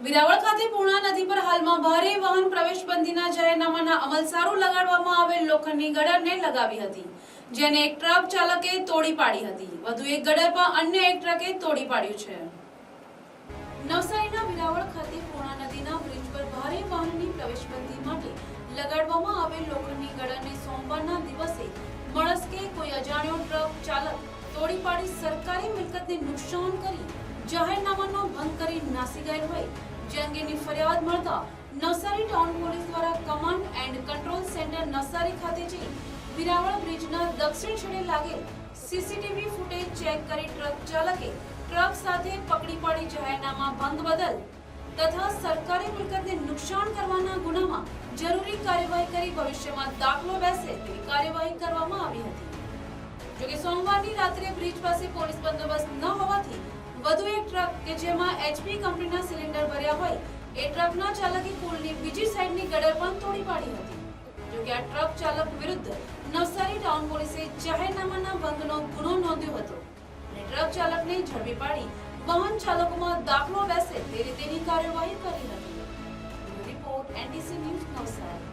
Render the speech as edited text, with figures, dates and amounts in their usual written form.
વિરાવળ ખાતે પૂર્ણા નદી પર હાલમાં ભારે વાહન પ્રવેશબંધીના જાહેરનામાના અમલ સારું લગાડવામાં આવેલ લોખંડની ગડરને લગાવી હતી, જેને એક ટ્રક ચાલકે તોડી પાડી હતી. વધુ એક ગડર પર અન્ય એક ટ્રકે તોડી પાડ્યું છે. નવસારીના વિરાવળ ખાતે પૂર્ણા નદીના બ્રિજ પર ભારે વાહનની પ્રવેશબંધી માટે લગાડવામાં આવેલ લોખંડની ગડરને સોમવારના દિવસે મળસ્કે કોઈ અજાણ્યો ટ્રક ચાલક તોડી પાડી સરકારી મિલકતને નુકસાન કરી જાહેરનામાનો ભંગ કરી નાસી ગયેલ હોય, જે અંગેની ફરિયાદ મળતા નવસારી ટાઉન પોલીસ દ્વારા command and control centre Navsari ખાતે જઈ વિરાવળ બ્રિજના દક્ષિણ છેડે લાગેલ સીસીટીવી ફૂટેજ ચેક કરી ટ્રક ચાલકે ટ્રક સાથે પકડી પાડી જાહેરનામા ભંગ બદલ તથા સરકારી મિલકતને નુકસાન કરવાના ગુનામાં જરૂરી કાર્યવાહી કરી ભવિષ્યમાં દાખલો બેસે તેવી કાર્યવાહી કરવામાં આવી હતી. જોકે સોમવારની રાત્રે બ્રિજ પાસે પોલીસ બંદોબસ્ત ન હોવાથી વધુ એક ટ્રક કે જેમાં HP કંપનીના સિલિન્ડર ભર્યા હોય એ ટ્રકના ચાલકે પુલની બીજી સાઈડની ગડર પણ તોડી પાડી હતી. જોકે આ ટ્રક ચાલક વિરુદ્ધ નવસારી ટાઉન પોલીસે જાહેરનામાના ભંગનો ગુનો નોંધ્યો હતો અને ટ્રક ચાલકને ઝડપી પાડી વાહન ચાલકોમાં દાખલો બેસે તે રીતેની કાર્યવાહી કરી હતી. Report NTC news Navsari.